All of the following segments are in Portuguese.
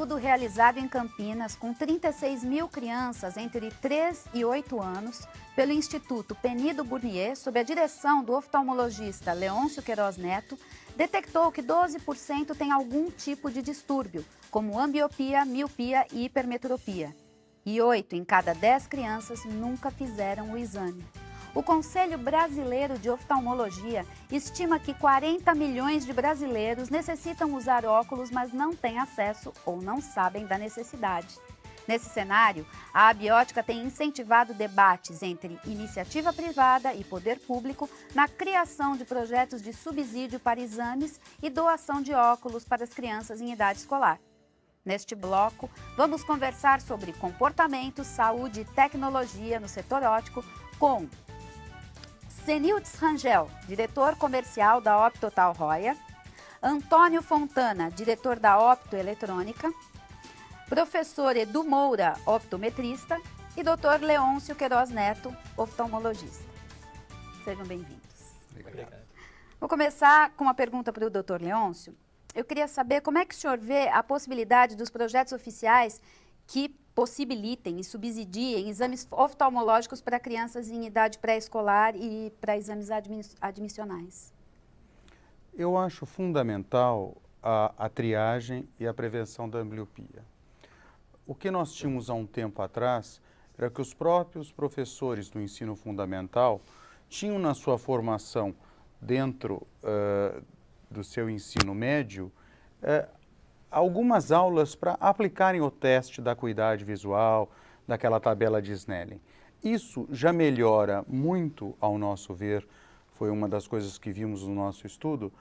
estudo realizado em Campinas com 36 mil crianças entre 3 e 8 anos, pelo Instituto Penido Burnier, sob a direção do oftalmologista Leôncio Queiroz Neto, detectou que 12% têm algum tipo de distúrbio, como ambliopia, miopia e hipermetropia. E 8 em cada 10 crianças nunca fizeram o exame. O Conselho Brasileiro de Oftalmologia estima que 40 milhões de brasileiros necessitam usar óculos, mas não têm acesso ou não sabem da necessidade. Nesse cenário, a Abiótica tem incentivado debates entre iniciativa privada e poder público na criação de projetos de subsídio para exames e doação de óculos para as crianças em idade escolar. Neste bloco, vamos conversar sobre comportamento, saúde e tecnologia no setor óptico com Zenildes Rangel, diretor comercial da Optotal Roya, Antônio Fontana, diretor da Optoeletrônica, professor Edu Moura, optometrista, e Dr. Leôncio Queiroz Neto, oftalmologista. Sejam bem-vindos. Obrigado. Vou começar com uma pergunta para o Dr. Leôncio. Eu queria saber como é que o senhor vê a possibilidade dos projetos oficiais que possibilitem e subsidiem exames oftalmológicos para crianças em idade pré-escolar e para exames admissionais. Eu acho fundamental a triagem e a prevenção da ambliopia. O que nós tínhamos há um tempo atrás era que os próprios professores do ensino fundamental tinham na sua formação, dentro do seu ensino médio, algumas aulas para aplicarem o teste da acuidade visual, daquela tabela de Snellen. Isso já melhora muito, ao nosso ver, foi uma das coisas que vimos no nosso estudo,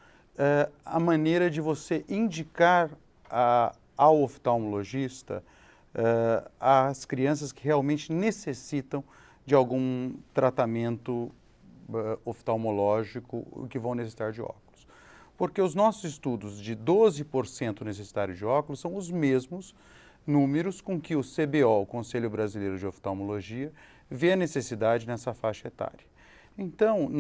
a maneira de você indicar ao oftalmologista as crianças que realmente necessitam de algum tratamento oftalmológico que vão necessitar de óculos. Porque os nossos estudos de 12% necessitário de óculos são os mesmos números com que o CBO, o Conselho Brasileiro de Oftalmologia, vê a necessidade nessa faixa etária. Então,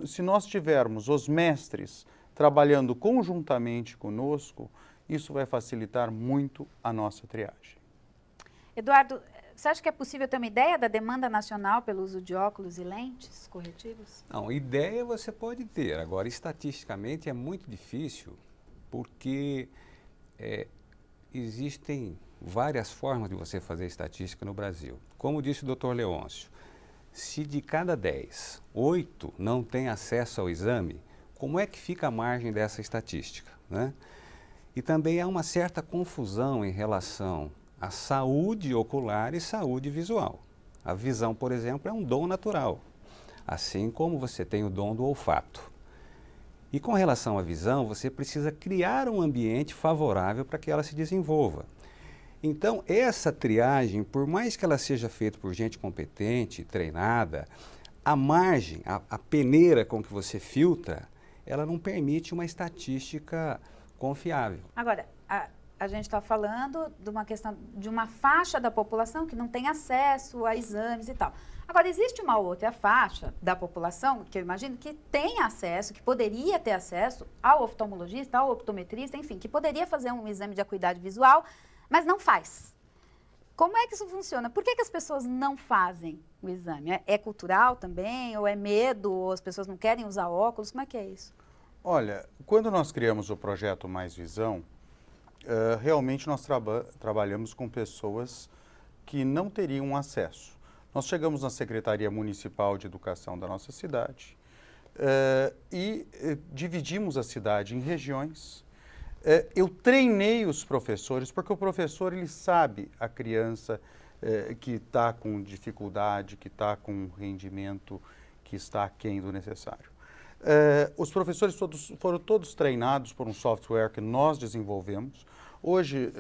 se nós tivermos os mestres trabalhando conjuntamente conosco, isso vai facilitar muito a nossa triagem. Eduardo, você acha que é possível ter uma ideia da demanda nacional pelo uso de óculos e lentes corretivos? Não, ideia você pode ter. Agora, estatisticamente é muito difícil, porque existem várias formas de você fazer estatística no Brasil. Como disse o Dr. Leôncio, se de cada 10, 8 não têm acesso ao exame, como é que fica a margem dessa estatística, né? E também há uma certa confusão em relação à saúde ocular e saúde visual. A visão, por exemplo, é um dom natural, assim como você tem o dom do olfato. E com relação à visão, você precisa criar um ambiente favorável para que ela se desenvolva. Então, essa triagem, por mais que ela seja feita por gente competente, treinada, a margem, a peneira com que você filtra, ela não permite uma estatística confiável. Agora, a gente está falando de uma questão de uma faixa da população que não tem acesso a exames e tal. Agora, existe uma outra faixa da população, que eu imagino que tem acesso, que poderia ter acesso ao oftalmologista, ao optometrista, enfim, que poderia fazer um exame de acuidade visual, mas não faz. Como é que isso funciona? Por que as pessoas não fazem o exame? É cultural também? Ou é medo? Ou as pessoas não querem usar óculos? Como é que é isso? Olha, quando nós criamos o projeto Mais Visão, realmente nós trabalhamos com pessoas que não teriam acesso. Nós chegamos na Secretaria Municipal de Educação da nossa cidade e dividimos a cidade em regiões. Eu treinei os professores, porque o professor ele sabe a criança que está com dificuldade, que está com um rendimento que está aquém do necessário. Os professores foram todos treinados por um software que nós desenvolvemos. Hoje,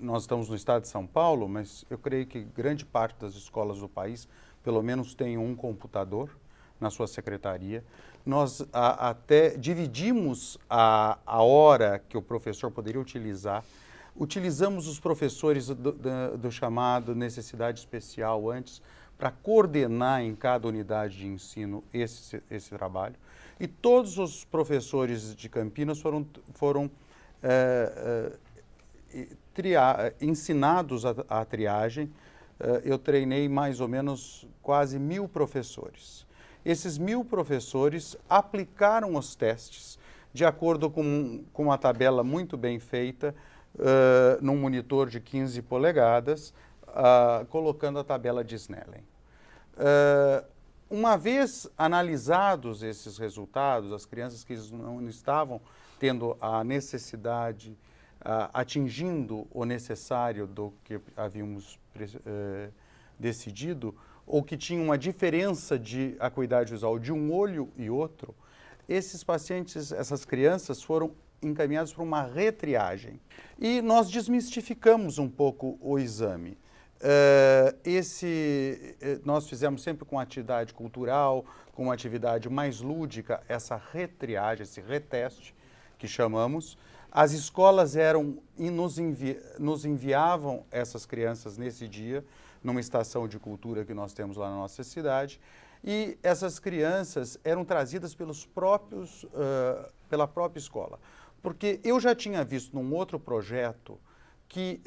nós estamos no estado de São Paulo, mas eu creio que grande parte das escolas do país, pelo menos, tem um computador na sua secretaria. Nós até dividimos a hora que o professor poderia utilizar. Utilizamos os professores do chamado necessidade especial antes, para coordenar em cada unidade de ensino esse trabalho. E todos os professores de Campinas foram ensinados a triagem. Eu treinei mais ou menos quase 1000 professores. Esses 1000 professores aplicaram os testes de acordo com uma tabela muito bem feita, num monitor de 15 polegadas, colocando a tabela de Snellen. Uma vez analisados esses resultados, as crianças que não estavam tendo a necessidade, atingindo o necessário do que havíamos decidido, ou que tinham uma diferença de acuidade visual de um olho e outro, esses pacientes, essas crianças foram encaminhados para uma retriagem. E nós desmistificamos um pouco o exame. Nós fizemos sempre com atividade cultural, com uma atividade mais lúdica, essa retriagem, esse reteste que chamamos. As escolas nos enviavam essas crianças nesse dia, numa estação de cultura que nós temos lá na nossa cidade, e essas crianças eram trazidas pela própria escola. Porque eu já tinha visto num outro projeto que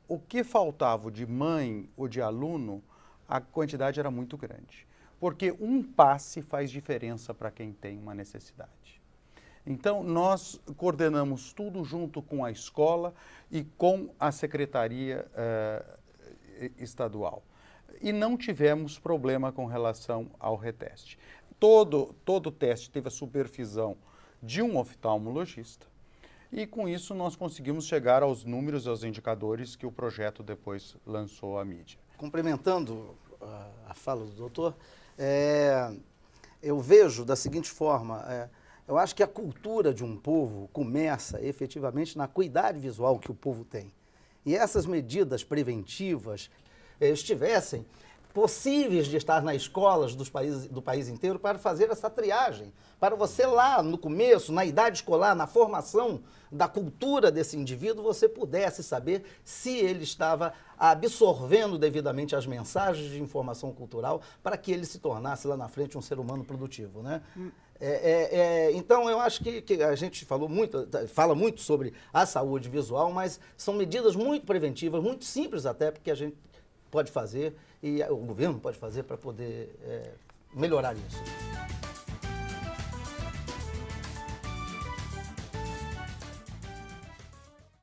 o que faltava de mãe ou de aluno, a quantidade era muito grande. Porque um passe faz diferença para quem tem uma necessidade. Então, nós coordenamos tudo junto com a escola e com a secretaria estadual. E não tivemos problema com relação ao reteste. Todo teste teve a supervisão de um oftalmologista, e com isso nós conseguimos chegar aos números e aos indicadores que o projeto depois lançou à mídia. Complementando a fala do doutor, eu vejo da seguinte forma, eu acho que a cultura de um povo começa efetivamente na acuidade visual que o povo tem. E essas medidas preventivas estivessem possíveis de estar nas escolas do país inteiro para fazer essa triagem, para você lá no começo, na idade escolar, na formação da cultura desse indivíduo, você pudesse saber se ele estava absorvendo devidamente as mensagens de informação cultural para que ele se tornasse lá na frente um ser humano produtivo, né? Então, eu acho que a gente fala muito sobre a saúde visual, mas são medidas muito preventivas, muito simples até, porque a gente pode fazer e o governo pode fazer para poder melhorar isso.